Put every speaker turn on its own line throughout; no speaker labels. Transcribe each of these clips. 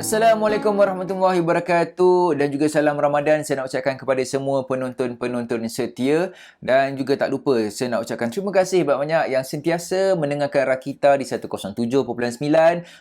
Assalamualaikum warahmatullahi wabarakatuh dan juga salam Ramadan saya nak ucapkan kepada semua penonton-penonton setia dan juga tak lupa saya nak ucapkan terima kasih banyak-banyak yang sentiasa mendengarkan Rakita di 107.9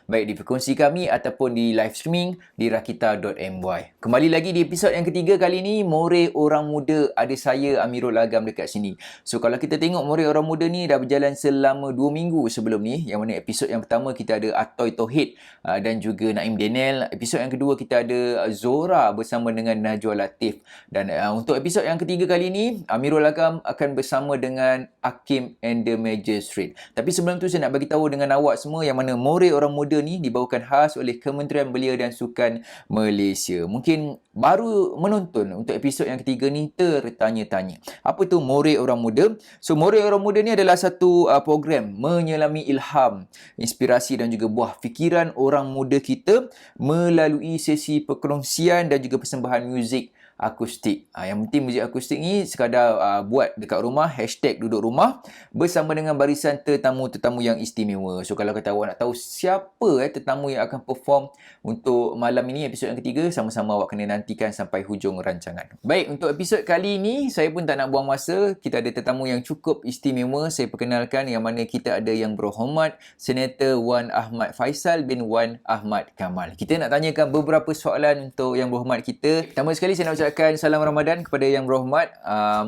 baik di frekuensi kami ataupun di live streaming di rakita.my. Kembali lagi di episod yang ketiga kali ini, More Orang Muda, ada saya Amirul Agam dekat sini. So kalau kita tengok More Orang Muda ni dah berjalan selama 2 minggu sebelum ni, yang mana episod yang pertama kita ada Atoy Tauhid dan juga Naim Daniel. Episod yang kedua kita ada Zora bersama dengan Najwa Latif. Dan untuk episod yang ketiga kali ini, Amirul Agam akan bersama dengan Hakim and the Magistrate. Tapi sebelum tu saya nak bagi tahu dengan awak semua yang mana More Orang Muda ni dibawakan khas oleh Kementerian Belia dan Sukan Malaysia. Mungkin baru menonton untuk episod yang ketiga ni tertanya-tanya, apa tu More Orang Muda? So More Orang Muda ni adalah satu program menyelami ilham, inspirasi dan juga buah fikiran orang muda kita melalui sesi perkongsian dan juga persembahan muzik akustik. Yang penting muzik akustik ni sekadar buat dekat rumah, hashtag duduk rumah bersama dengan barisan tetamu-tetamu yang istimewa. So kalau kata awak nak tahu siapa tetamu yang akan perform untuk malam ini, episod yang ketiga, sama-sama awak kena nantikan sampai hujung rancangan. Baik, untuk episod kali ini saya pun tak nak buang masa. Kita ada tetamu yang cukup istimewa. Saya perkenalkan yang mana kita ada Yang Berhormat Senator Wan Ahmad Faisal bin Wan Ahmad Kamal. Kita nak tanyakan beberapa soalan untuk Yang Berhormat kita. Pertama sekali saya nak ucapkan salam Ramadan kepada Yang Berhormat.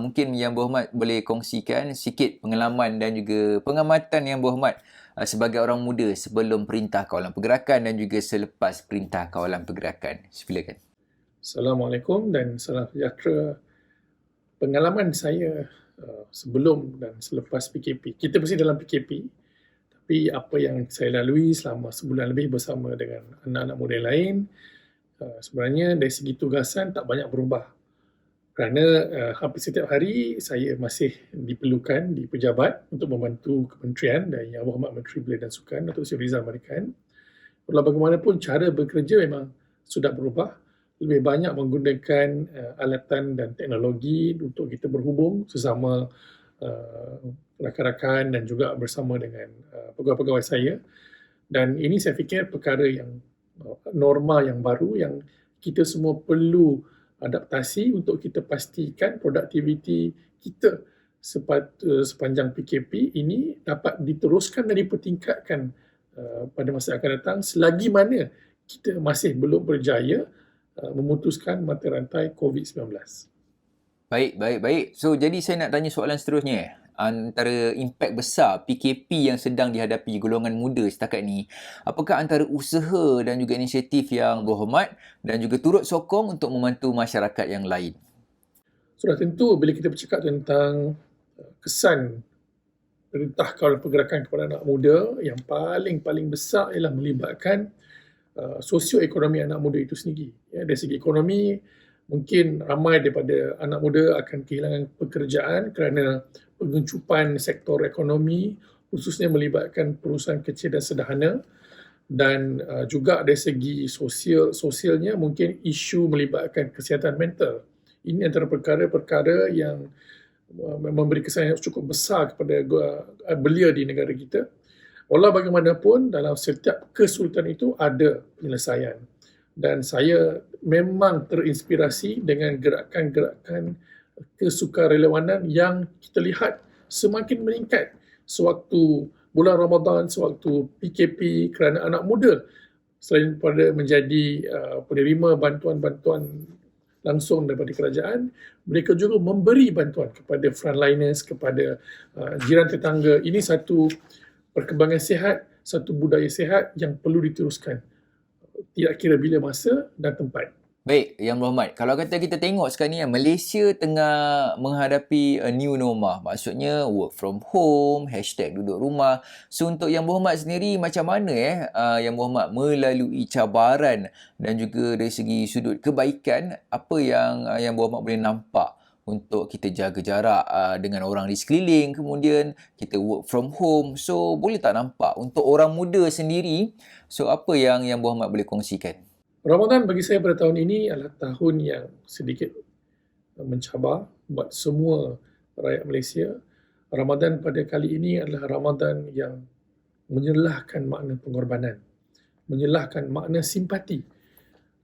Mungkin Yang Berhormat boleh kongsikan sikit pengalaman dan juga pengamatan Yang Berhormat sebagai orang muda sebelum Perintah Kawalan Pergerakan dan juga selepas Perintah Kawalan Pergerakan. Silakan.
Assalamualaikum dan salam sejahtera. Pengalaman saya sebelum dan selepas PKP. Kita mesti dalam PKP, tapi apa yang saya lalui selama sebulan lebih bersama dengan anak-anak muda yang lain, sebenarnya dari segi tugasan tak banyak berubah. Kerana hampir setiap hari saya masih diperlukan di pejabat untuk membantu kementerian dan Yang Berhormat Menteri Belia dan Sukan Datuk Seri Rizal Marikan. Walau bagaimanapun cara bekerja memang sudah berubah. Lebih banyak menggunakan alatan dan teknologi untuk kita berhubung sesama rakan-rakan dan juga bersama dengan pegawai-pegawai saya. Dan ini saya fikir perkara yang norma yang baru yang kita semua perlu adaptasi untuk kita pastikan produktiviti kita sepanjang PKP ini dapat diteruskan dan dipertingkatkan pada masa akan datang selagi mana kita masih belum berjaya memutuskan mata rantai COVID-19.
Baik. So, jadi saya nak tanya soalan seterusnya. Antara impak besar PKP yang sedang dihadapi golongan muda setakat ni, apakah antara usaha dan juga inisiatif Yang Berhormat dan juga turut sokong untuk membantu masyarakat yang lain?
Sudah tentu bila kita bercakap tentang kesan Perintah Kawalan Pergerakan kepada anak muda, yang paling besar ialah melibatkan sosioekonomi anak muda itu sendiri. Dari segi ekonomi, mungkin ramai daripada anak muda akan kehilangan pekerjaan kerana pengencupan sektor ekonomi, khususnya melibatkan perusahaan kecil dan sederhana, dan juga dari segi sosialnya mungkin isu melibatkan kesihatan mental. Ini antara perkara-perkara yang memberi kesan yang cukup besar kepada belia di negara kita. Walau bagaimanapun, dalam setiap kesulitan itu ada penyelesaian. Dan saya memang terinspirasi dengan gerakan-gerakan kesukarelawanan yang kita lihat semakin meningkat sewaktu bulan Ramadan, sewaktu PKP, kerana anak muda selain daripada menjadi penerima bantuan-bantuan langsung daripada kerajaan, mereka juga memberi bantuan kepada frontliners, kepada jiran tetangga. Ini satu perkembangan sihat, satu budaya sihat yang perlu diteruskan. Tidak kira bila masa dan tempat.
Baik, Yang Berhormat. Kalau kata kita tengok sekarang ni, Malaysia tengah menghadapi a new normal. Maksudnya work from home, hashtag duduk rumah. So untuk Yang Berhormat sendiri, macam mana Yang Berhormat melalui cabaran dan juga dari segi sudut kebaikan, apa yang Yang Berhormat boleh nampak untuk kita jaga jarak dengan orang di sekeliling, kemudian kita work from home. So boleh tak nampak untuk orang muda sendiri, so apa yang Yang Berhormat boleh kongsikan?
Ramadan bagi saya pada tahun ini adalah tahun yang sedikit mencabar buat semua rakyat Malaysia. Ramadan pada kali ini adalah Ramadan yang menyelahkan makna pengorbanan, menyelahkan makna simpati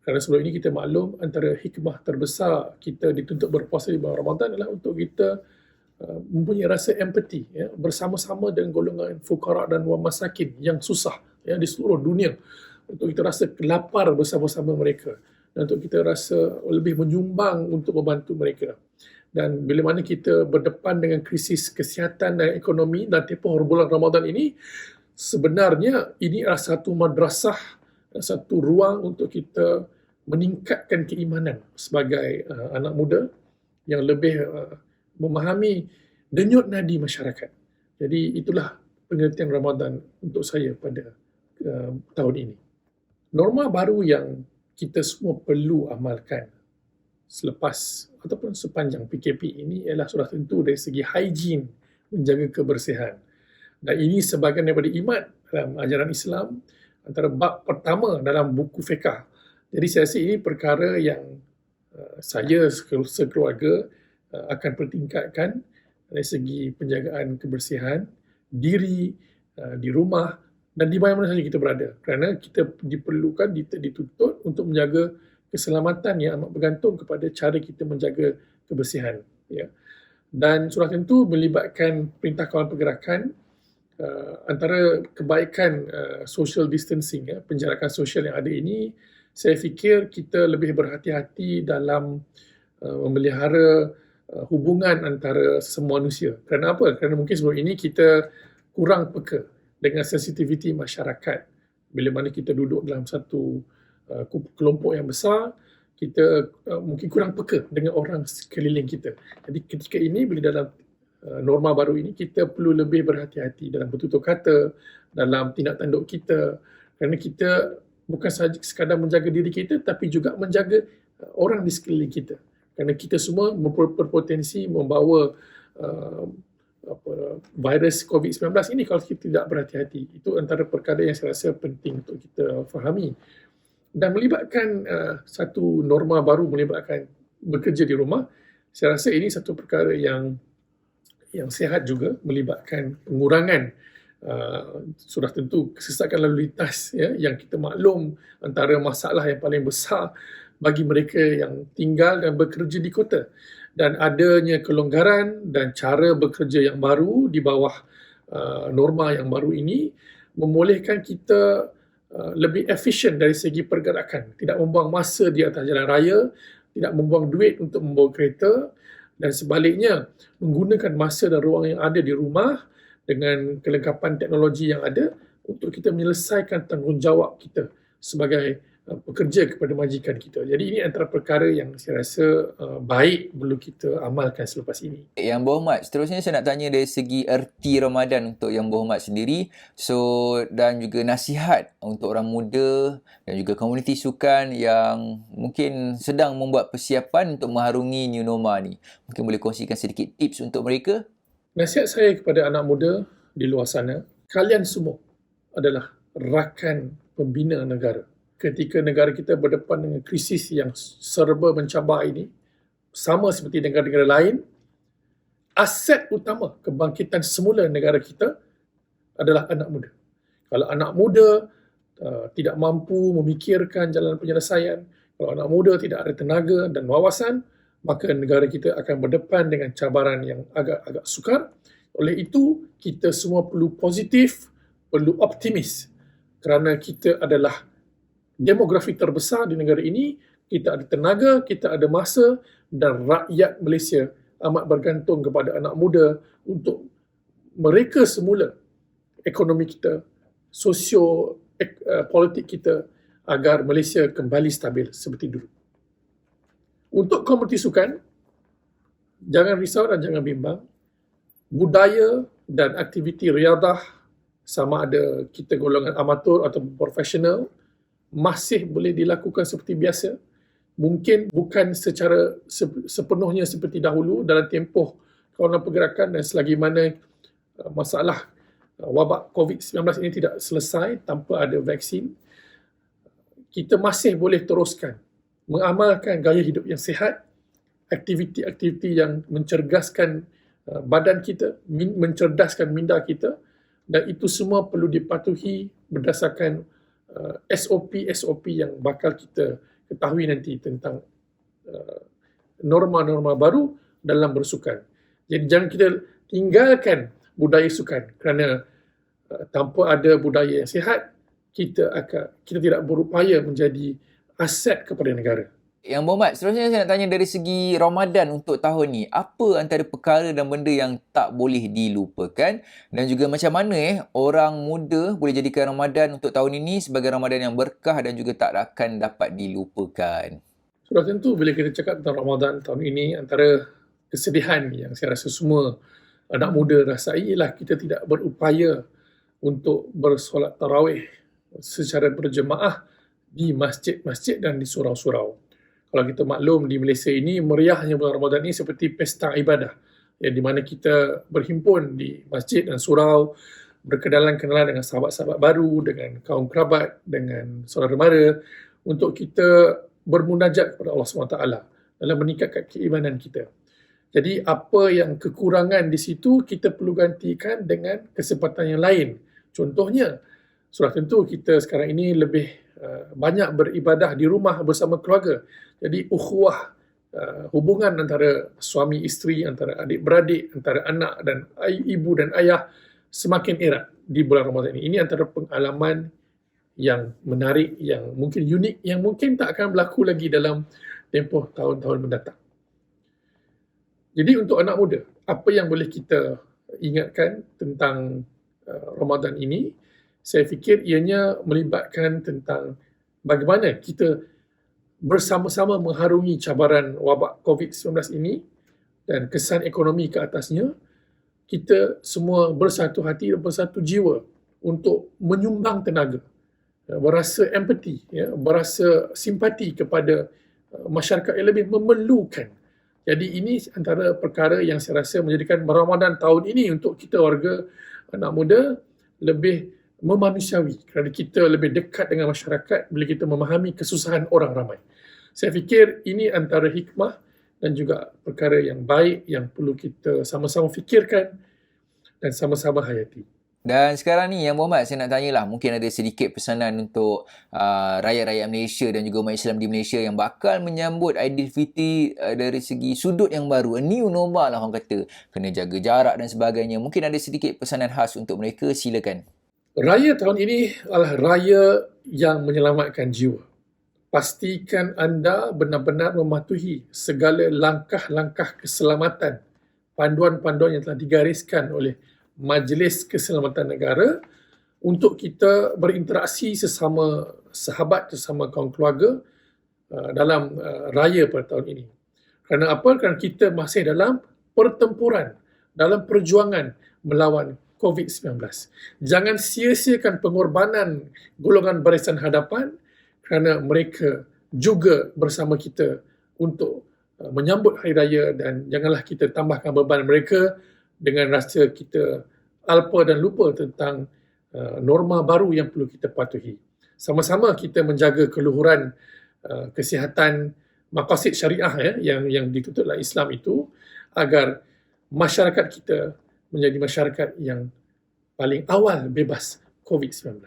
Kerana sebelum ini kita maklum antara hikmah terbesar kita dituntut berpuasa di bulan Ramadan adalah untuk kita mempunyai rasa empati ya, bersama-sama dengan golongan fuqara dan masakin yang susah ya, di seluruh dunia, untuk kita rasa lapar bersama-sama mereka dan untuk kita rasa lebih menyumbang untuk membantu mereka. Dan bila mana kita berdepan dengan krisis kesihatan dan ekonomi dan tempoh bulan Ramadan ini, sebenarnya ini adalah satu madrasah, satu ruang untuk kita meningkatkan keimanan sebagai anak muda yang lebih memahami denyut nadi masyarakat. Jadi itulah pengertian Ramadan untuk saya pada tahun ini. Norma baru yang kita semua perlu amalkan selepas ataupun sepanjang PKP ini ialah sudah tentu dari segi hygiene, menjaga kebersihan. Dan ini sebahagian daripada iman dalam ajaran Islam, antara bab pertama dalam buku fiqh. Jadi saya rasa ini perkara yang saya sekeluarga akan pertingkatkan dari segi penjagaan kebersihan diri di rumah dan di mana-mana saja kita berada, kerana kita diperlukan, dituntut untuk menjaga keselamatan yang amat bergantung kepada cara kita menjaga kebersihan ya. Dan sudah tentu melibatkan Perintah Kawalan Pergerakan, antara kebaikan social distancing ya, penjarakan sosial yang ada ini, saya fikir kita lebih berhati-hati dalam memelihara hubungan antara semua manusia. Kerana apa? Kerana mungkin sebelum ini kita kurang peka dengan sensitiviti masyarakat. Bila mana kita duduk dalam satu kelompok yang besar, kita mungkin kurang peka dengan orang sekeliling kita. Jadi ketika ini, bila dalam norma baru ini, kita perlu lebih berhati-hati dalam bertutur kata, dalam tindak tanduk kita. Kerana kita bukan sahaja sekadar menjaga diri kita, tapi juga menjaga orang di sekeliling kita. Kerana kita semua berpotensi membawa virus COVID-19 ini kalau kita tidak berhati-hati. Itu antara perkara yang saya rasa penting untuk kita fahami. Dan melibatkan satu norma baru, melibatkan bekerja di rumah, saya rasa ini satu perkara yang sihat juga, melibatkan pengurangan sudah tentu kesesakan lalu lintas ya, yang kita maklum antara masalah yang paling besar bagi mereka yang tinggal dan bekerja di kota. Dan adanya kelonggaran dan cara bekerja yang baru di bawah norma yang baru ini membolehkan kita lebih efisien dari segi pergerakan, tidak membuang masa di atas jalan raya, tidak membuang duit untuk membawa kereta, dan sebaliknya menggunakan masa dan ruang yang ada di rumah dengan kelengkapan teknologi yang ada untuk kita menyelesaikan tanggungjawab kita sebagai pekerja kepada majikan kita. Jadi ini antara perkara yang saya rasa baik perlu kita amalkan selepas ini.
Yang Berhormat, seterusnya saya nak tanya dari segi erti Ramadan untuk Yang Berhormat sendiri. Dan juga nasihat untuk orang muda dan juga komuniti sukan yang mungkin sedang membuat persiapan untuk mengharungi new normal ni. Mungkin boleh kongsikan sedikit tips untuk mereka?
Nasihat saya kepada anak muda di luar sana, kalian semua adalah rakan pembina negara. Ketika negara kita berdepan dengan krisis yang serba mencabar ini, sama seperti negara-negara lain, aset utama kebangkitan semula negara kita adalah anak muda. Kalau anak muda tidak mampu memikirkan jalan penyelesaian, kalau anak muda tidak ada tenaga dan wawasan, maka negara kita akan berdepan dengan cabaran yang agak-agak sukar. Oleh itu, kita semua perlu positif, perlu optimis, kerana kita adalah demografi terbesar di negara ini, kita ada tenaga, kita ada masa, dan rakyat Malaysia amat bergantung kepada anak muda untuk mereka semula ekonomi kita, politik kita, agar Malaysia kembali stabil seperti dulu. Untuk komuniti sukan, jangan risau dan jangan bimbang. Budaya dan aktiviti riadah, sama ada kita golongan amatur atau profesional, masih boleh dilakukan seperti biasa. Mungkin bukan secara sepenuhnya seperti dahulu dalam tempoh kawalan pergerakan, dan selagi mana masalah wabak COVID-19 ini tidak selesai tanpa ada vaksin, kita masih boleh teruskan mengamalkan gaya hidup yang sihat, aktiviti-aktiviti yang mencerdaskan badan kita, mencerdaskan minda kita, dan itu semua perlu dipatuhi berdasarkan SOP yang bakal kita ketahui nanti tentang norma-norma baru dalam bersukan. Jadi jangan kita tinggalkan budaya sukan, kerana tanpa ada budaya yang sihat, kita tidak berupaya menjadi aset kepada negara.
Yang Muhammad, seterusnya saya nak tanya dari segi Ramadan untuk tahun ni, apa antara perkara dan benda yang tak boleh dilupakan, dan juga macam mana orang muda boleh jadikan Ramadan untuk tahun ini sebagai Ramadan yang berkah dan juga tak akan dapat dilupakan?
Sudah tentu bila kita cakap tentang Ramadan tahun ini, antara kesedihan yang saya rasa semua anak muda rasai ialah kita tidak berupaya untuk bersolat tarawih secara berjemaah di masjid-masjid dan di surau-surau. Kalau kita maklum, di Malaysia ini meriahnya bulan Ramadan ini seperti pesta ibadah, di mana kita berhimpun di masjid dan surau, berkenalan-kenalan dengan sahabat-sahabat baru, dengan kaum kerabat, dengan saudara mara, untuk kita bermunajat kepada Allah SWT dalam meningkatkan keimanan kita. Jadi apa yang kekurangan di situ, kita perlu gantikan dengan kesempatan yang lain. Contohnya, sudah tentu kita sekarang ini lebih banyak beribadah di rumah bersama keluarga. Jadi ukhuwah, hubungan antara suami isteri, antara adik-beradik, antara anak dan ibu dan ayah semakin erat di bulan Ramadan ini. Ini antara pengalaman yang menarik, yang mungkin unik, yang mungkin tak akan berlaku lagi dalam tempoh tahun-tahun mendatang. Jadi untuk anak muda, apa yang boleh kita ingatkan tentang Ramadan ini? Saya fikir ianya melibatkan tentang bagaimana kita bersama-sama mengharungi cabaran wabak COVID-19 ini dan kesan ekonomi ke atasnya. Kita semua bersatu hati dan bersatu jiwa untuk menyumbang tenaga, berasa empati, berasa simpati kepada masyarakat yang lebih memerlukan. Jadi ini antara perkara yang saya rasa menjadikan Ramadan tahun ini untuk kita warga anak muda lebih memanusiawi, kerana kita lebih dekat dengan masyarakat bila kita memahami kesusahan orang ramai. Saya fikir ini antara hikmah dan juga perkara yang baik yang perlu kita sama-sama fikirkan dan sama-sama hayati.
Dan sekarang ni Yang Muhammad, saya nak tanyalah, mungkin ada sedikit pesanan untuk rakyat-rakyat Malaysia dan juga umat Islam di Malaysia yang bakal menyambut Aidilfitri dari segi sudut yang baru, a new normal lah orang kata, kena jaga jarak dan sebagainya. Mungkin ada sedikit pesanan khas untuk mereka, silakan.
Raya tahun ini adalah raya yang menyelamatkan jiwa. Pastikan anda benar-benar mematuhi segala langkah-langkah keselamatan, panduan-panduan yang telah digariskan oleh Majlis Keselamatan Negara untuk kita berinteraksi sesama sahabat, sesama kaum keluarga dalam raya pada tahun ini. Kerana apa? Kerana kita masih dalam pertempuran, dalam perjuangan melawan COVID-19. Jangan sia-siakan pengorbanan golongan barisan hadapan, kerana mereka juga bersama kita untuk menyambut Hari Raya, dan janganlah kita tambahkan beban mereka dengan rasa kita alpa dan lupa tentang norma baru yang perlu kita patuhi. Sama-sama kita menjaga keluhuran kesihatan maqasid syariah yang dituntut oleh Islam itu, agar masyarakat kita menjadi masyarakat yang paling awal bebas COVID-19.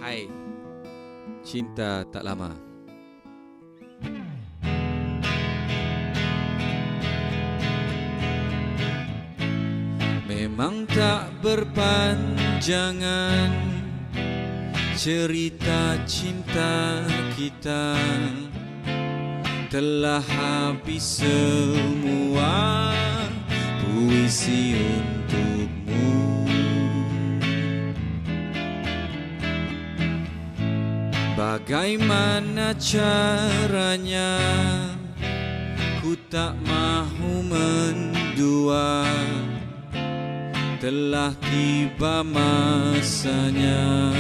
Hai, cinta tak lama. Memang tak berpanjangan cerita cinta kita, telah habis semua puisi untukmu. Bagaimana caranya, ku tak mahu mendua, telah tiba masanya,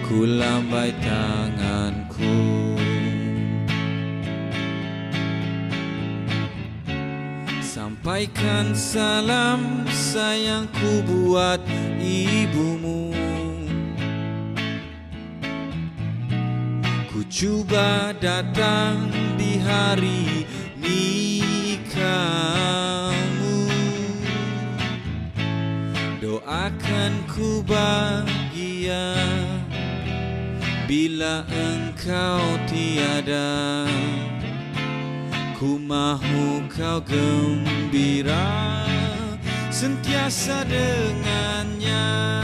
ku lambai tanganku. Sampai Sampaikan salam sayangku buat ibumu. Ku coba datang di hari nikahmu. Doakan ku bahagia bila engkau tiada. Ku mahu kau gembira sentiasa dengannya.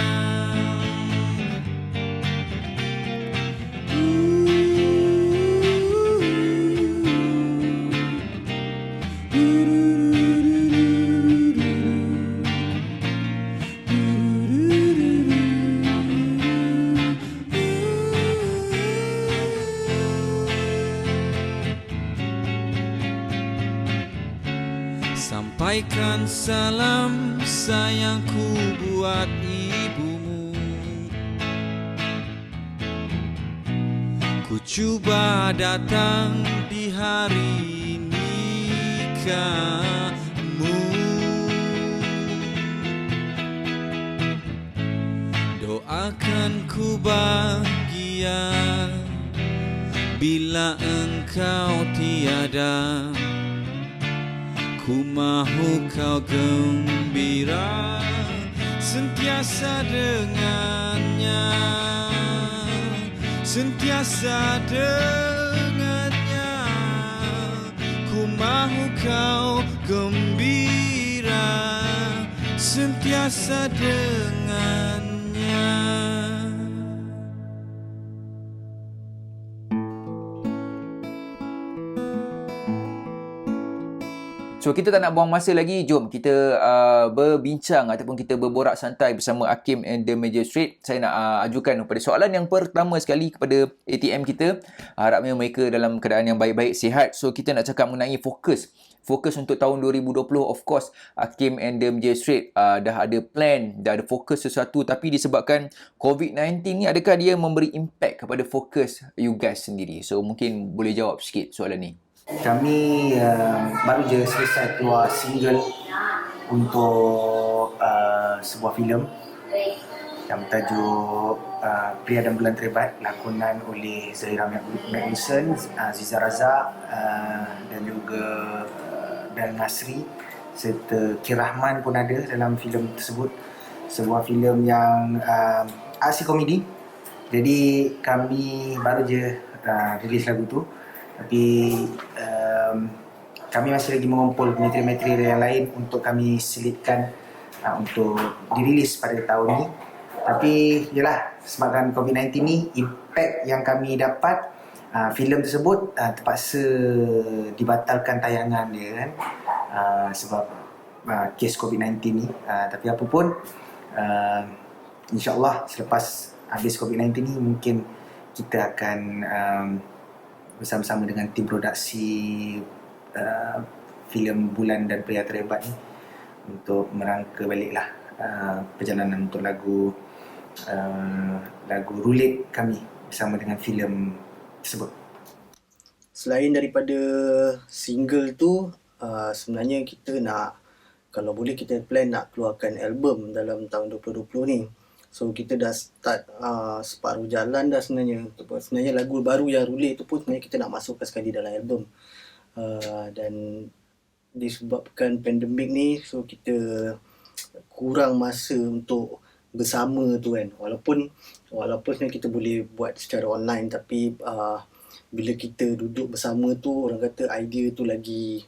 Sampaikan salam sayangku buat ibumu. Ku coba datang di hari nikahmu. Doakan ku bahagia bila engkau tiada. Ku mahu kau gembira sentiasa dengannya, sentiasa dengannya. Ku mahu kau gembira sentiasa dengannya.
So kita tak nak buang masa lagi, jom kita berbincang ataupun kita berborak santai bersama Hakim and the Magistrate. Saya nak ajukan pada soalan yang pertama sekali kepada ATM kita. Harapnya mereka dalam keadaan yang baik-baik, sihat. So kita nak cakap mengenai fokus untuk tahun 2020. Of course Hakim and the Magistrate dah ada plan, dah ada fokus sesuatu, tapi disebabkan COVID-19 ni, adakah dia memberi impact kepada fokus you guys sendiri? So mungkin boleh jawab sikit soalan ni.
Kami baru je selesai keluar single untuk sebuah filem yang bertajuk Pria dan Bulan Terhebat, lakonan oleh Zahira Magnuson, Aziza Razak dan juga Bel Nasri, serta Kirahman pun ada dalam filem tersebut. Sebuah filem yang aksi komedi. Jadi kami baru je rilis lagu tu. Tapi kami masih lagi mengumpul material-material yang lain untuk kami selitkan untuk dirilis pada tahun ni. Tapi yalah, sebabkan COVID-19 ni, impact yang kami dapat, filem tersebut terpaksa dibatalkan tayangan dia kan, sebab kes COVID-19 ni. Tapi apa pun, insyaAllah selepas habis COVID-19 ni mungkin kita akan bersama-sama dengan tim produksi filem Bulan dan Pria Terhebat ni untuk merangka baliklah perjalanan untuk lagu Rulet kami bersama dengan filem tersebut.
Selain daripada single tu, sebenarnya kita nak, kalau boleh kita plan nak keluarkan album dalam tahun 2020 ni. So kita dah start separuh jalan dah sebenarnya. Sebenarnya lagu baru yang Rulet tu pun sebenarnya kita nak masukkan sekali dalam album. Dan disebabkan pandemik ni, so kita kurang masa untuk bersama tu kan. Walaupun sebenarnya kita boleh buat secara online, tapi bila kita duduk bersama tu, orang kata idea tu lagi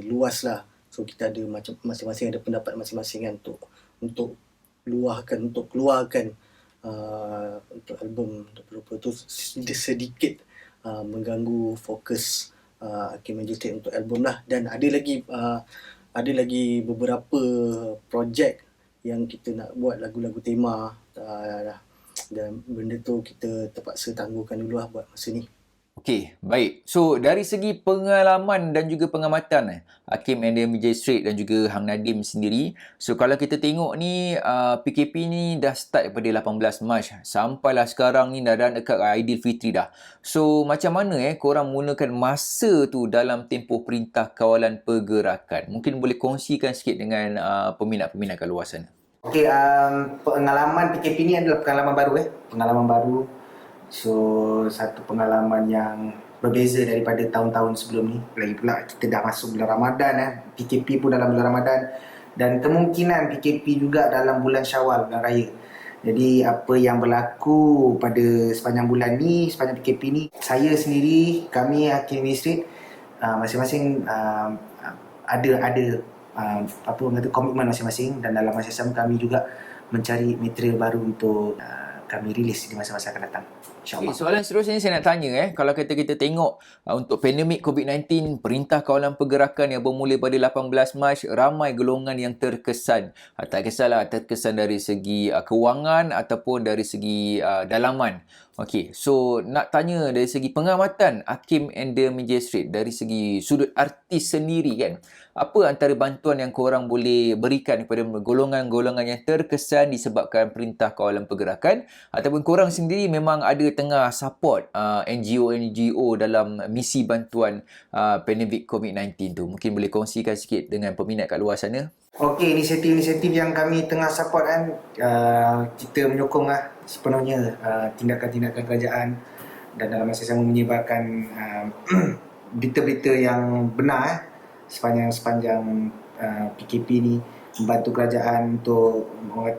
luas lah. So kita ada macam masing-masing ada pendapat masing-masing kan untuk keluarkan untuk album 2020 tu sedikit mengganggu fokus Hakim Magistrate untuk album lah. Dan ada lagi beberapa projek yang kita nak buat lagu-lagu tema, dan benda tu kita terpaksa tangguhkan dulu lah buat masa ni.
Okey, baik. So, dari segi pengalaman dan juga pengamatan Hakim and the Magistrate dan juga Hang Nadim sendiri, so kalau kita tengok ni PKP ni dah start daripada 18 Mac sampailah sekarang ni dah dekat Aidilfitri dah. So, macam mana korang menggunakan masa tu dalam tempoh Perintah Kawalan Pergerakan? Mungkin boleh kongsikan sikit dengan peminat-peminat kat luar sana.
Okey, pengalaman PKP ni adalah pengalaman baru pengalaman baru. So, satu pengalaman yang berbeza daripada tahun-tahun sebelum ni. Lagi pula kita dah masuk bulan Ramadan PKP pun dalam bulan Ramadan dan kemungkinan PKP juga dalam bulan Syawal, bulan raya. Jadi apa yang berlaku pada sepanjang bulan ni, sepanjang PKP ni, saya sendiri, kami Hakim Magistrate masing-masing ada apa orang kata komitmen masing-masing dan dalam masa sama kami juga mencari material baru untuk kami rilis di masa-masa akan datang. InsyaAllah.
Okay, soalan seterusnya ni saya nak tanya kalau kita tengok untuk pandemik COVID-19, Perintah Kawalan Pergerakan yang bermula pada 18 Mac, ramai golongan yang terkesan. Tak kisahlah terkesan dari segi kewangan ataupun dari segi dalaman. Okey, so nak tanya dari segi pengamatan Hakim and the Magistrate, dari segi sudut artis sendiri kan, apa antara bantuan yang korang boleh berikan kepada golongan-golongan yang terkesan disebabkan Perintah Kawalan Pergerakan, ataupun korang sendiri memang ada tengah support NGO-NGO dalam misi bantuan pandemik COVID-19 tu? Mungkin boleh kongsikan sikit dengan peminat kat luar sana.
Okey, inisiatif-inisiatif yang kami tengah support kita menyokong sepenuhnya tindakan-tindakan kerajaan dan dalam masa sama menyebarkan berita-berita yang benar sepanjang PKP ni, membantu kerajaan untuk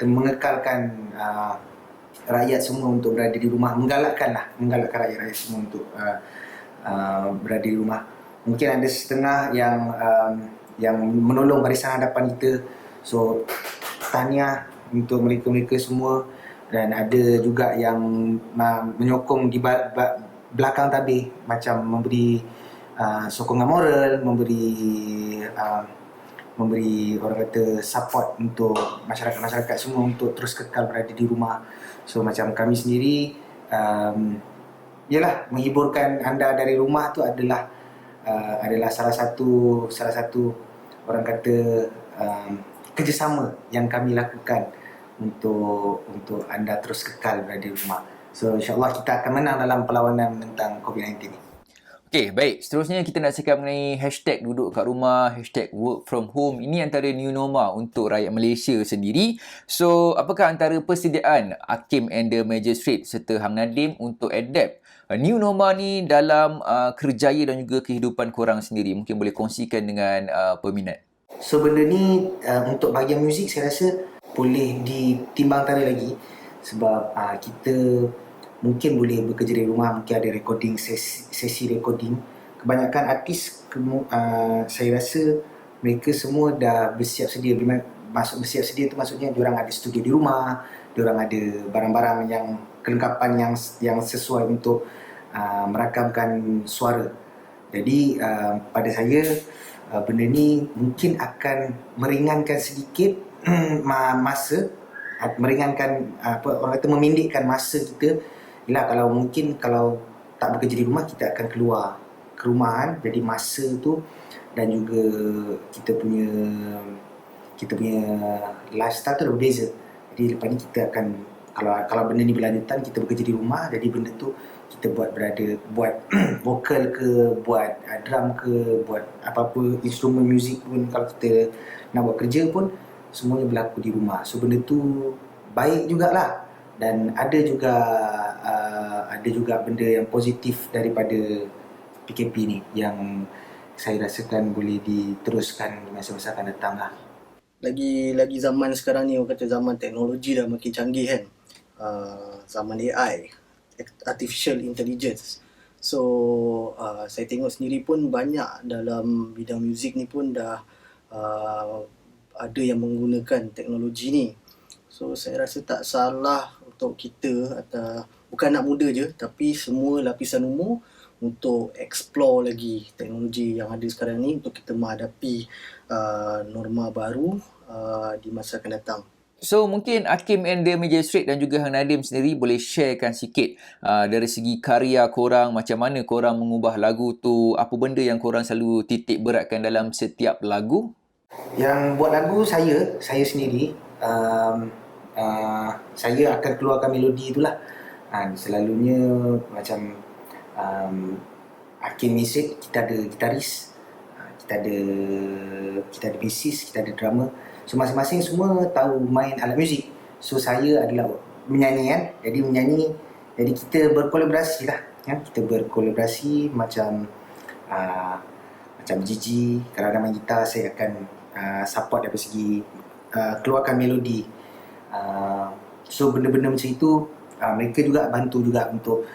mengekalkan rakyat semua untuk berada di rumah, menggalakkan rakyat-rakyat semua untuk berada di rumah. Mungkin ada setengah yang menolong barisan hadapan kita. So, tahniah untuk mereka-mereka semua. Dan ada juga yang menyokong di belakang tabir, macam memberi sokongan moral, memberi orang kata support untuk masyarakat-masyarakat semua untuk terus kekal berada di rumah. So, macam kami sendiri, yalah, menghiburkan anda dari rumah tu adalah salah satu orang kata kerjasama yang kami lakukan untuk anda terus kekal berada di rumah. So, insyaAllah kita akan menang dalam perlawanan tentang COVID-19 ni.
Okey, baik. Seterusnya kita nak cakap mengenai hashtag duduk kat rumah, hashtag work from home. Ini antara new normal untuk rakyat Malaysia sendiri. So, apakah antara persediaan Hakim and the Magistrate serta Hang Nadim untuk adapt new normal ni dalam kerjaya dan juga kehidupan korang sendiri? Mungkin boleh kongsikan dengan peminat.
So, benda ni untuk bahagian muzik saya rasa boleh ditimbang tari lagi sebab kita mungkin boleh bekerja dari rumah, mungkin ada recording, sesi recording. Kebanyakan artis saya rasa mereka semua dah bersiap sedia. Maksud bersiap sedia tu maksudnya diorang ada studio di rumah, diorang ada barang-barang yang kelengkapan yang sesuai untuk merakamkan suara. Jadi pada saya benda ni mungkin akan meringankan sedikit masa, meringankan orang kata memendekkan masa kita. Yalah, kalau tak bekerja di rumah, kita akan keluar ke rumah jadi masa tu dan juga kita punya lifestyle tu dah berbeza. Jadi lepas ni kita akan, kalau benda ni berlanjutan, kita bekerja di rumah, jadi benda tu kita buat vokal ke, buat drum ke, buat apa-apa instrumen muzik pun, kalau kita nak buat kerja pun semuanya berlaku di rumah. So benda tu baik jugalah. Dan ada juga benda yang positif daripada PKP ni yang saya rasakan boleh diteruskan di masa-masa akan datang lah.
Lagi zaman sekarang ni, orang kata zaman teknologi dah makin canggih kan. Zaman AI, Artificial Intelligence. So saya tengok sendiri pun banyak dalam bidang muzik ni pun dah ada yang menggunakan teknologi ni. So saya rasa tak salah untuk kita, atau bukan anak muda je, tapi semua lapisan umur untuk explore lagi teknologi yang ada sekarang ni untuk kita menghadapi norma baru di masa akan datang.
So mungkin Hakim and the Magistrate dan juga Hang Nadim sendiri boleh sharekan sikit dari segi karya korang, macam mana korang mengubah lagu tu, apa benda yang korang selalu titik beratkan dalam setiap lagu?
Yang buat lagu saya sendiri, saya akan keluarkan melodi itulah. Selalunya macam Hakim Music, kita ada gitaris, kita ada bassist, kita ada drummer. So masing-masing semua tahu main alat muzik. So saya adalah menyanyi kan. Jadi kita berkolaborasi lah. Kita berkolaborasi macam Gigi. Kalau ada main gitar, saya akan support dari segi keluarkan melodi. So benda-benda macam itu mereka juga bantu juga untuk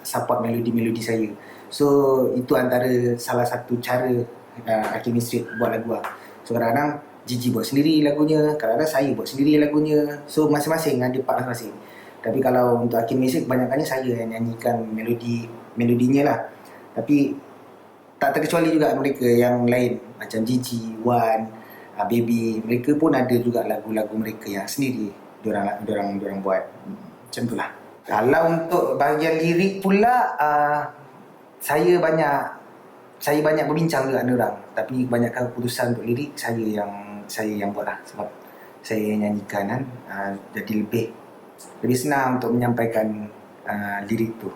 support melodi-melodi saya. So itu antara salah satu cara Hakim Music buat lagu lah. So kadang-kadang Gigi buat sendiri lagunya, kadang-kadang saya buat sendiri lagunya. So masing-masing ada part masing-masing. Tapi kalau untuk Hakim Music, banyakkannya saya yang nyanyikan melodinya lah. Tapi tak terkecuali juga mereka yang lain, macam Gigi, Wan, Baby, mereka pun ada juga lagu-lagu mereka yang sendiri diorang buat. Macam tu lah. Kalau untuk bahagian lirik pula, saya banyak berbincang juga dengan orang, tapi kebanyakan keputusan untuk lirik saya yang buat lah, sebab saya nyanyikan kan, jadi lebih senang untuk menyampaikan lirik tu.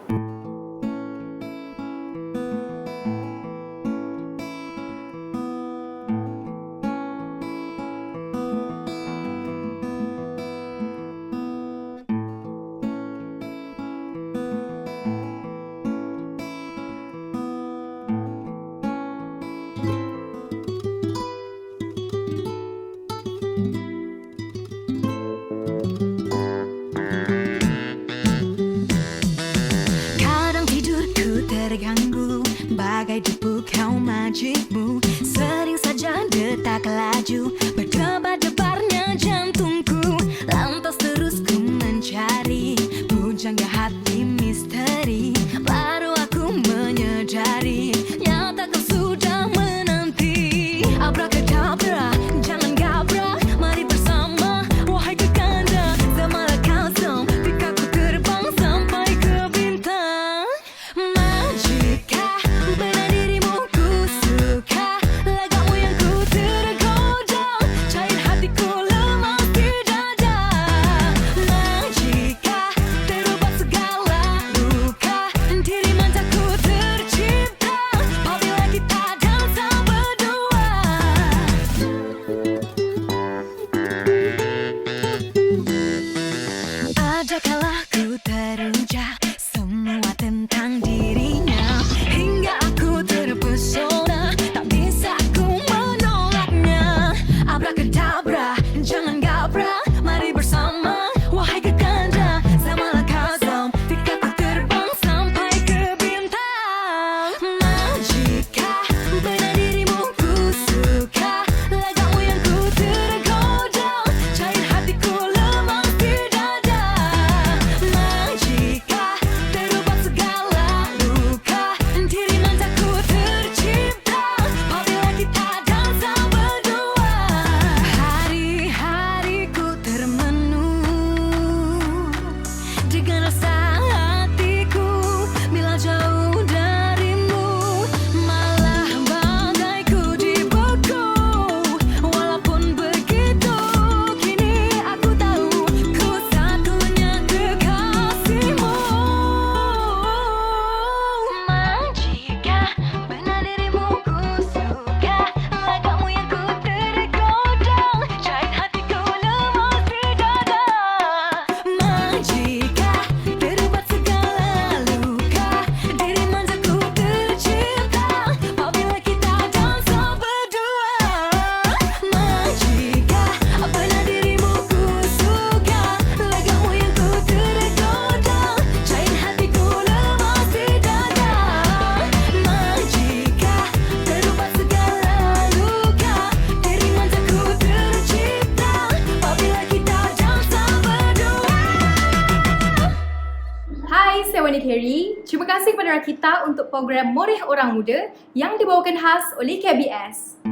terganggu bagai debu kau magicmu. Sering saja detak laju berdebar-debarnya jantungku. Lantas terus ku mencari pujangga hati misteri. Baru aku menyadari nyata kau sudah menanti. Abrakadabra, jangan gabra, mari bersama wahai kekanda. Semalah kazam ketika ku terbang sampai ke bintang. Majikah benar dirimu ku suka, lagamu yang ku tergoda, cair hatiku lemas di dada. Majikah terubah segala luka, diri manjaku tercipta apabila kita dansa berdua. Ada kala ku teruja semua tentang dirinya, hingga aku terpesona, tak bisa aku menolaknya. Abrakadabra, jangan gabra, mari bersama wahai kekanda. Samalah kazam ketika ku terbang sampai ke bintang. Majikah benar dirimu ku suka, lagamu yang ku tergoda, cair hatiku lemas di dada. Majikah terubah segala luka, diri manjaku tercipta apabila kita dansa berdua. Hari-hariku termenung dengan rasa hatiku bila jauh darimu. Malah bagaiku dibeku. Walaupun begitu, kini aku tahu ku satunya kekasihmu. Majikah benar dirimu ku suka, lagamu yang ku tergoda, cair hatiku lemas di dada. Majikah terubah segala luka, diri manjaku tercipta apabila kita dansa berdua. Majikah benar dirimu ku suka, lagamu yang ku tergoda, cair hatiku lemas di dada. Majikah terubah segala luka, diri manjaku tercipta apabila kita dansa berdua.
Hai, saya Wani Carey. Terima kasih kepada Rakita untuk program Moreh Orang Muda yang dibawakan khas oleh KBS.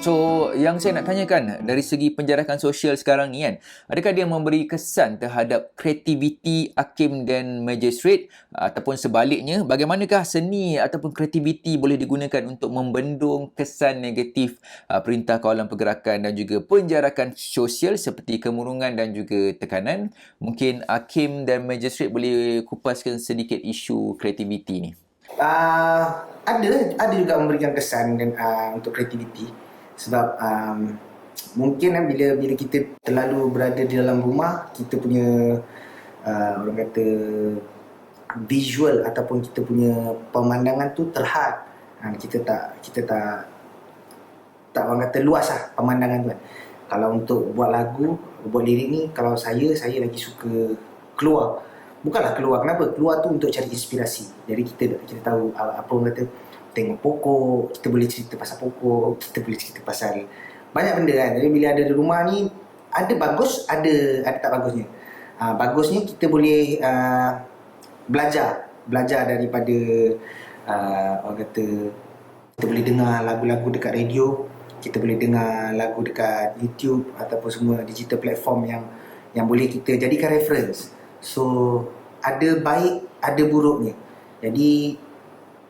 So, yang saya nak tanyakan dari segi penjarakan sosial sekarang ni kan, adakah dia memberi kesan terhadap kreativiti hakim dan magistrate ataupun sebaliknya, bagaimanakah seni ataupun kreativiti boleh digunakan untuk membendung kesan negatif perintah kawalan pergerakan dan juga penjarakan sosial seperti kemurungan dan juga tekanan? Mungkin hakim dan magistrate boleh kupaskan sedikit isu kreativiti ni.
Ada juga memberikan kesan dan untuk kreativiti. Sebab mungkin bila kita terlalu berada di dalam rumah, kita punya orang kata visual ataupun kita punya pemandangan tu terhad. Kita tak orang kata luas lah pemandangan tu kan. Kalau untuk buat lagu, buat lirik ni, kalau saya lagi suka keluar. Bukanlah keluar, kenapa? Keluar tu untuk cari inspirasi. Jadi kita tahu apa orang kata, tengok pokok, kita boleh cerita pasal pokok, kita boleh cerita pasal banyak benda kan. Jadi bila ada di rumah ni, ada bagus, ada tak bagusnya. Bagusnya kita boleh belajar daripada orang kata, kita boleh dengar lagu-lagu dekat radio, kita boleh dengar lagu dekat YouTube ataupun semua digital platform yang boleh kita jadikan reference. So ada baik, ada buruknya. Jadi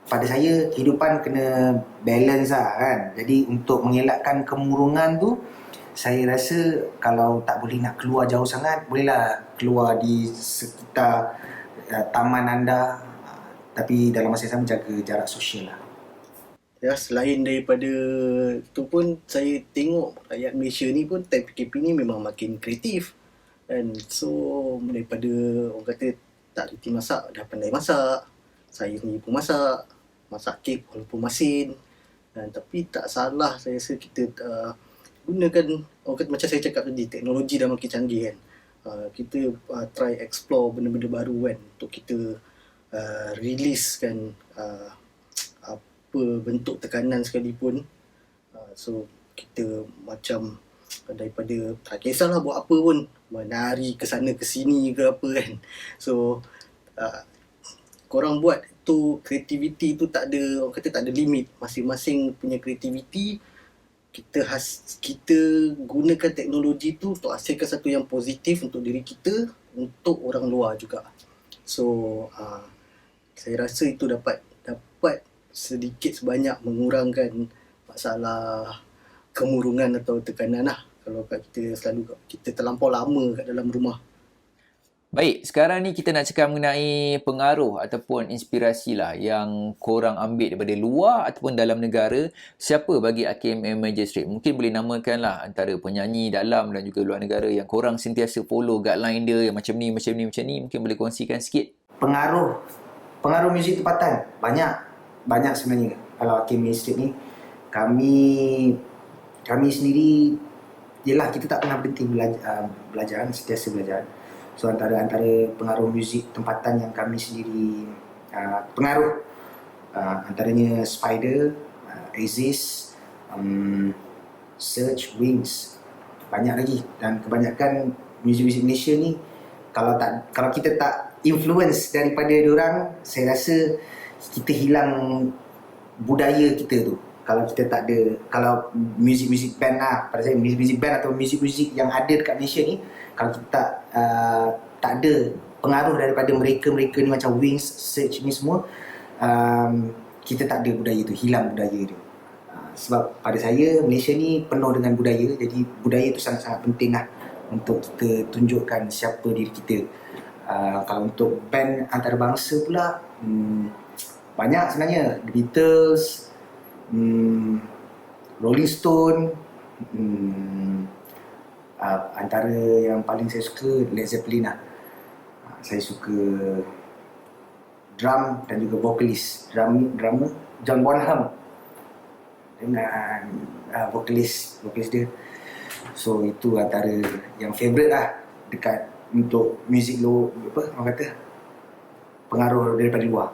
pada saya, kehidupan kena balance lah kan. Jadi untuk mengelakkan kemurungan tu, saya rasa kalau tak boleh nak keluar jauh sangat, bolehlah keluar di sekitar taman anda, tapi dalam masa yang sama jaga jarak sosial lah.
Ya, selain daripada tu pun saya tengok rakyat Malaysia ni pun time PKP ni memang makin kreatif. And so daripada orang kata tak reti masak, dah pandai masak. Saya ni pun masak kek walaupun masin. Tapi tak salah saya rasa kita gunakan, orang kata macam saya cakap tadi, teknologi dah makin canggih kan. Kita try explore benda-benda baru kan, untuk kita release kan apa bentuk tekanan sekalipun. So kita macam daripada tak kisahlah buat apa pun, menari ke sana ke sini ke apa kan. So korang buat tu, kreativiti tu tak ada, orang kata tak ada limit. Masing-masing punya kreativiti, kita gunakan teknologi tu untuk hasilkan satu yang positif untuk diri kita, untuk orang luar juga. So saya rasa itu dapat sedikit sebanyak mengurangkan masalah kemurungan atau tekanan lah. Kalau kita terlampau lama kat dalam rumah.
Baik, sekarang ni kita nak cakap mengenai pengaruh ataupun inspirasi lah yang korang ambil daripada luar ataupun dalam negara. Siapa bagi hakim and magistrate? Mungkin boleh namakan lah antara penyanyi dalam dan juga luar negara yang korang sentiasa follow guideline dia yang macam ni. Mungkin boleh kongsikan sikit.
Pengaruh muzik tempatan banyak sebenarnya. Kalau hakim magistrate ni, kami sendiri, yelah kita tak pernah berhenti belajar, sentiasa belajar. So antara pengaruh muzik tempatan yang kami sendiri pengaruh, antaranya Spider, Aziz, Search, Wings, banyak lagi. Dan kebanyakan muzik-muzik Malaysia ni, kalau kita tak influence daripada diorang, saya rasa kita hilang budaya kita tu. Kalau kita tak ada, kalau muzik-muzik band lah, pada saya muzik-muzik band atau muzik-muzik yang ada dekat Malaysia ni, kalau kita tak ada pengaruh daripada mereka ni macam Wings, Search ni semua, kita tak ada budaya tu, hilang budaya tu. Sebab pada saya Malaysia ni penuh dengan budaya, jadi budaya tu sangat-sangat penting lah untuk kita tunjukkan siapa diri kita. Kalau untuk band antarabangsa pula, banyak sebenarnya. The Beatles, Rolling Stone, antara yang paling saya suka Led Zeppelin lah. Saya suka drum dan juga vokalis. Drummer John Bonham dengan vokalis dia. So itu antara yang favourite lah dekat untuk muzik orang kata pengaruh daripada luar.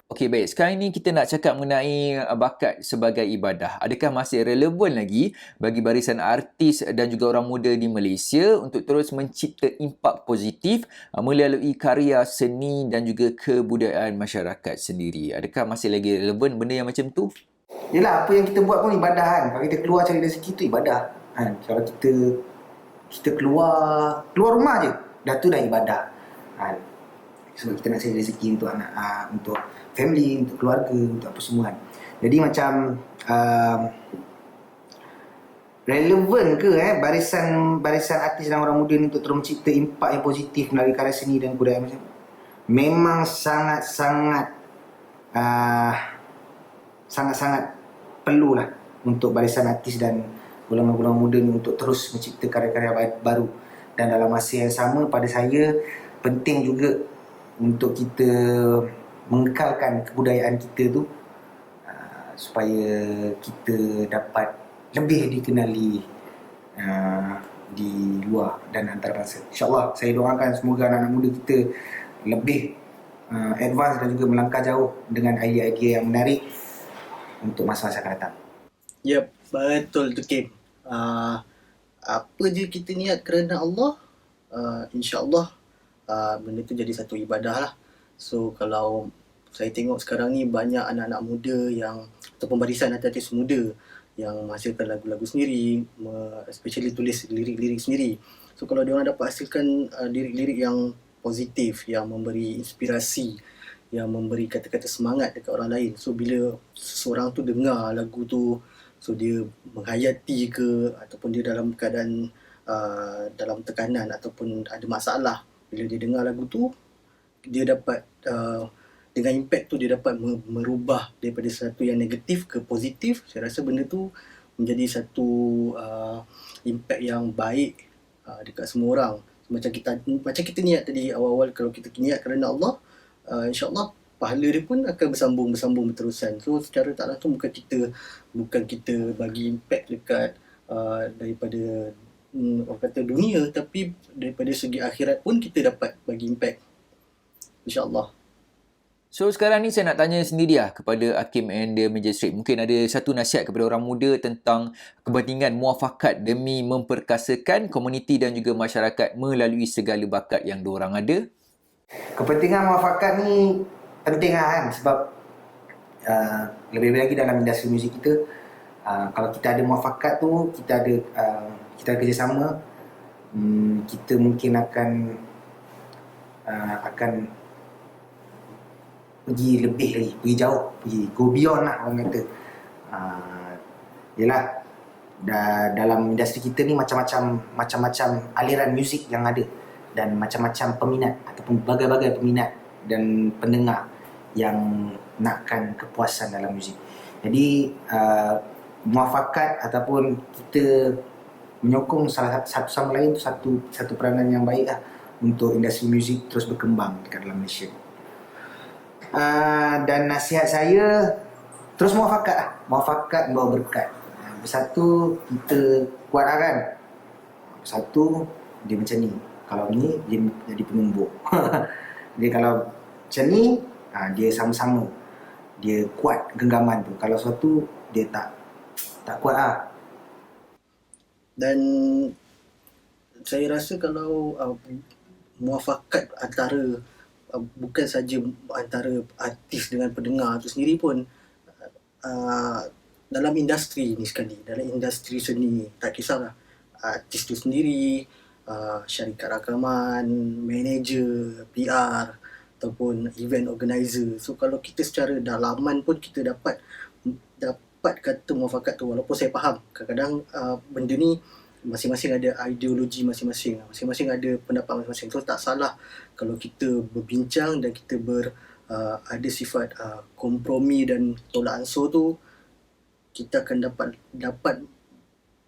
Okey, baik. Sekarang ni kita nak cakap mengenai bakat sebagai ibadah. Adakah masih relevan lagi bagi barisan artis dan juga orang muda di Malaysia untuk terus mencipta impak positif melalui karya seni dan juga kebudayaan masyarakat sendiri? Adakah masih lagi relevan benda yang macam tu?
Yelah, apa yang kita buat pun ibadah kan. Kalau kita keluar cari rezeki tu ibadah kan. Kalau kita keluar rumah je, dah tu dah ibadah kan. Sebab kita nak cari rezeki untuk anak, untuk family, untuk keluarga, untuk apa semua kan. Jadi macam relevan ke barisan artis dan orang muda ni untuk terus mencipta impak yang positif melalui karya seni dan budaya macam memang sangat-sangat perlulah untuk barisan artis dan golongan-golongan muda ni untuk terus mencipta karya-karya baru. Dan dalam masa yang sama, pada saya penting juga untuk kita mengekalkan kebudayaan kita tu supaya kita dapat lebih dikenali di luar dan antarabangsa. InsyaAllah saya doakan semoga anak-anak muda kita lebih advance dan juga melangkah jauh dengan idea-idea yang menarik untuk masa-masa akan datang.
Yep, betul tu Kim. Apa je kita niat kerana Allah, insya-Allah benda tu jadi satu ibadah lah. So kalau saya tengok sekarang ni banyak anak-anak muda yang ataupun barisan artis muda yang menghasilkan lagu-lagu sendiri, especially tulis lirik-lirik sendiri. So kalau diorang dapat hasilkan lirik-lirik yang positif, yang memberi inspirasi, yang memberi kata-kata semangat dekat orang lain. So bila seseorang tu dengar lagu tu, so dia menghayati ke ataupun dia dalam keadaan dalam tekanan ataupun ada masalah, bila dia dengar lagu tu, dia dapat dengan impact tu dia dapat merubah daripada sesuatu yang negatif ke positif. Saya rasa benda tu menjadi satu impact yang baik dekat semua orang. Macam kita niat tadi awal-awal, kalau kita niat kerana Allah, insya-Allah pahala dia pun akan bersambung berterusan. So secara tak langsung bukan kita bagi impact dekat daripada orang kata dunia, tapi daripada segi akhirat pun kita dapat bagi impact, insya-Allah.
So sekarang ni saya nak tanya sendiri kepada Hakim and the Magistrate. Mungkin ada satu nasihat kepada orang muda tentang kepentingan muafakat demi memperkasakan komuniti dan juga masyarakat melalui segala bakat yang diorang ada.
Kepentingan muafakat ni penting kan, sebab lebih-lebih lagi dalam industri muzik kita, kalau kita ada muafakat tu, kita ada kerjasama, kita mungkin akan pergi lebih lagi, pergi jauh, go beyond lah orang kata. Yelah, dalam industri kita ni macam-macam aliran muzik yang ada dan macam-macam peminat ataupun berbagai-bagai peminat dan pendengar yang nakkan kepuasan dalam muzik. Jadi muafakat ataupun kita menyokong satu sama lain tu satu peranan yang baik lah untuk industri muzik terus berkembang dekat dalam Malaysia. Dan nasihat saya, terus muafakat membawa berkat. Bersatu kita kuat kan. Bersatu dia macam ni, kalau ni dia jadi penumbuk. Dia kalau macam ni, dia sama-sama, dia kuat genggaman tu. Kalau suatu dia tak kuat lah.
Dan saya rasa kalau muafakat antara bukan saja antara artis dengan pendengar tu sendiri pun, dalam industri ni sekali, dalam industri seni, tak kisahlah artis tu sendiri, syarikat rakaman, manager, PR ataupun event organizer. So kalau kita secara dalaman pun kita dapat kata muafakat tu, walaupun saya faham kadang-kadang benda ni masing-masing ada ideologi masing-masing ada pendapat masing-masing. So tak salah kalau kita berbincang dan kita ada sifat kompromi dan tolak ansur tu, kita akan dapat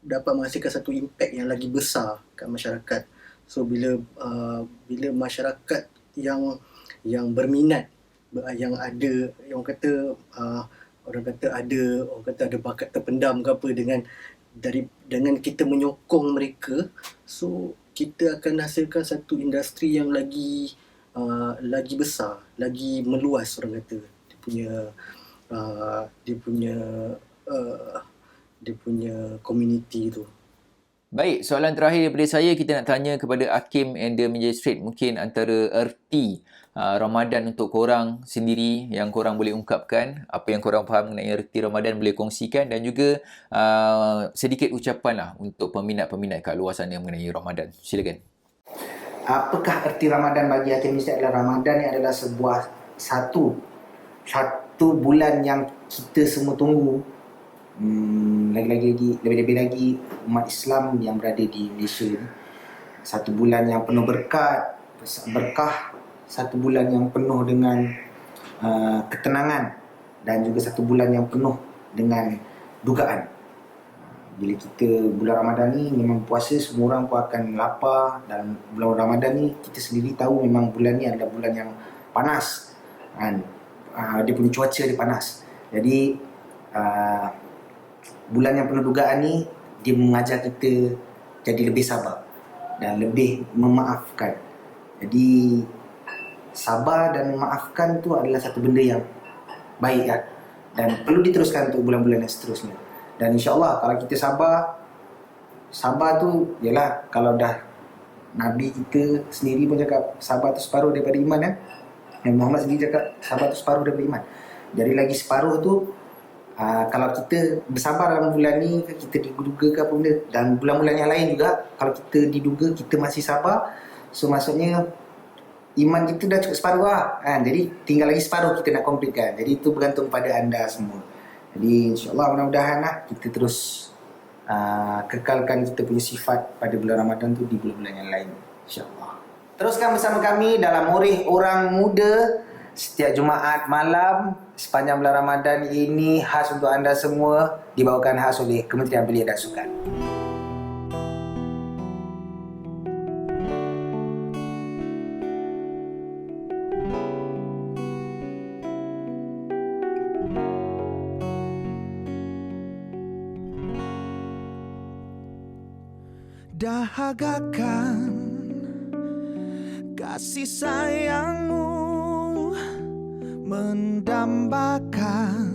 menghasilkan satu impact yang lagi besar kat masyarakat. So bila masyarakat yang berminat, yang ada, orang kata ada bakat terpendam ke apa, dengan kita menyokong mereka, so kita akan hasilkan satu industri yang lagi besar, lagi meluas, orang kata dia punya community tu.
Baik, soalan terakhir daripada saya, kita nak tanya kepada Hakim and the Magistrate. Mungkin antara erti Ramadan untuk korang sendiri yang korang boleh ungkapkan, apa yang korang faham mengenai erti Ramadan boleh kongsikan, dan juga sedikit ucapan lah untuk peminat-peminat kat luar sana mengenai Ramadan. Silakan.
Apakah erti Ramadan bagi Hakim Misteri adalah Ramadan ni adalah sebuah satu bulan yang kita semua tunggu. Lebih-lebih lagi umat Islam yang berada di Malaysia ni. Satu bulan yang penuh berkah, satu bulan yang penuh dengan ketenangan, dan juga satu bulan yang penuh dengan dugaan. Bila kita bulan Ramadan ni memang puasa, semua orang pun akan lapar, dan bulan Ramadan ni kita sendiri tahu memang bulan ni adalah bulan yang panas kan. Dia punya cuaca dia panas. Jadi bulan yang penuh dugaan ni dia mengajar kita jadi lebih sabar dan lebih memaafkan. Jadi sabar dan memaafkan tu adalah satu benda yang baik kan, dan perlu diteruskan untuk bulan-bulan yang seterusnya. Dan insya-Allah kalau kita sabar tu ialah, kalau dah Nabi kita sendiri pun cakap sabar tu separuh daripada iman kan. Nabi Muhammad sendiri cakap sabar tu separuh daripada iman. Jadi lagi separuh tu kalau kita bersabar dalam bulan ni, kita diduga ke apa benda, dan bulan-bulan yang lain juga, kalau kita diduga kita masih sabar, so maksudnya iman kita dah cukup separuh lah kan. Jadi tinggal lagi separuh kita nak completekan. Jadi itu bergantung pada anda semua. Jadi insyaAllah mudah-mudahan lah kita terus kekalkan kita punya sifat pada bulan Ramadan tu di bulan-bulan yang lain, insyaAllah. Teruskan bersama kami dalam Moreh Orang Muda setiap Jumaat malam sepanjang bulan Ramadan ini, khas untuk anda semua, dibawakan khas oleh Kementerian Belia dan Sukan.
Dahagakan kasih sayangmu, mendambakan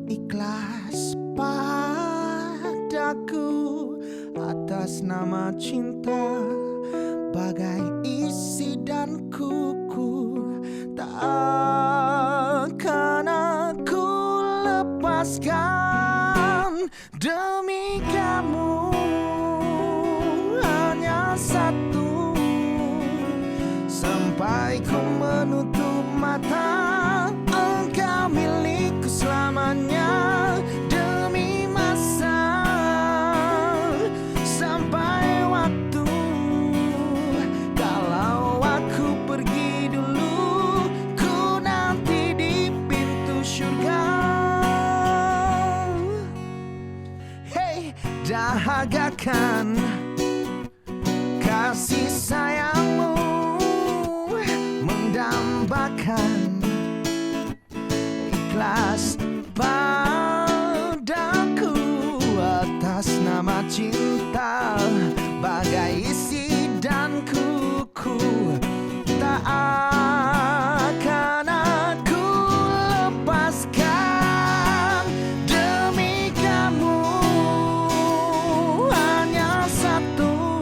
ikhlas padaku atas nama cinta, bagai isi dan kuku tak akan aku lepaskan demi kamu. Satu sampai ku menutup mata, engkau milikku selamanya demi masa, sampai waktu kalau aku pergi dulu, ku nanti di pintu syurga. Hey, dahagakan kasih sayangmu, mendambakan ikhlas padaku atas nama cinta, bagai isi dan kuku tak akan aku lepaskan demi kamu. Hanya satu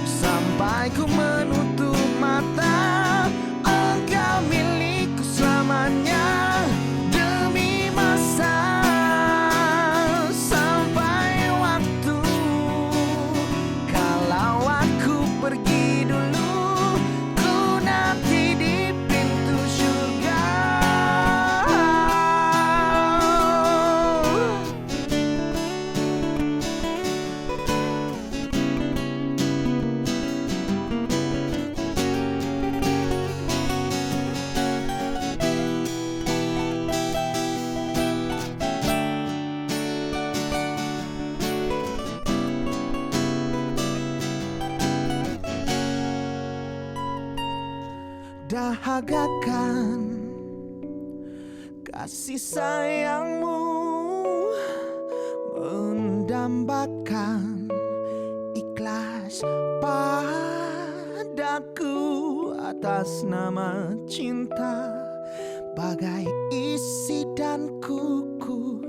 sampai ku menutup mata, engkau milikku selamanya demi masa, sampai waktu kalau aku pergi dulu, ku nanti di pintu syurga. Dahagakan kasih sayangmu, mendambakan ikhlas padaku atas nama cinta, bagai isi dan kuku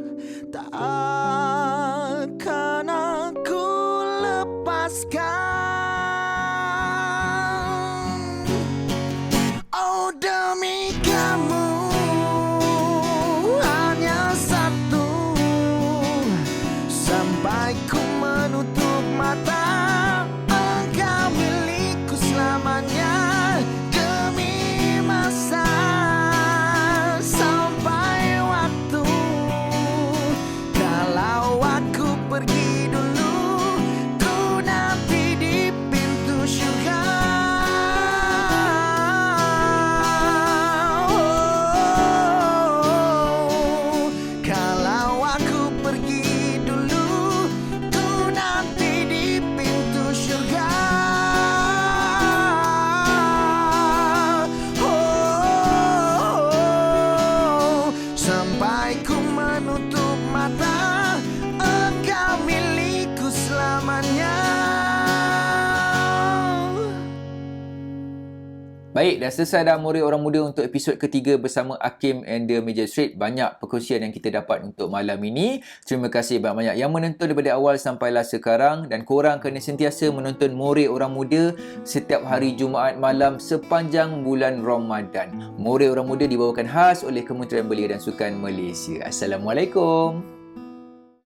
tak akan aku lepaskan.
Baik, dah selesai dah Murid Orang Muda untuk episod ketiga bersama Hakim and the Magistrate. Banyak perkongsian yang kita dapat untuk malam ini. Terima kasih banyak-banyak yang menonton daripada awal sampailah sekarang, dan korang kena sentiasa menonton Murid Orang Muda setiap hari Jumaat malam sepanjang bulan Ramadan. Murid Orang Muda dibawakan khas oleh Kementerian Belia dan Sukan Malaysia. Assalamualaikum.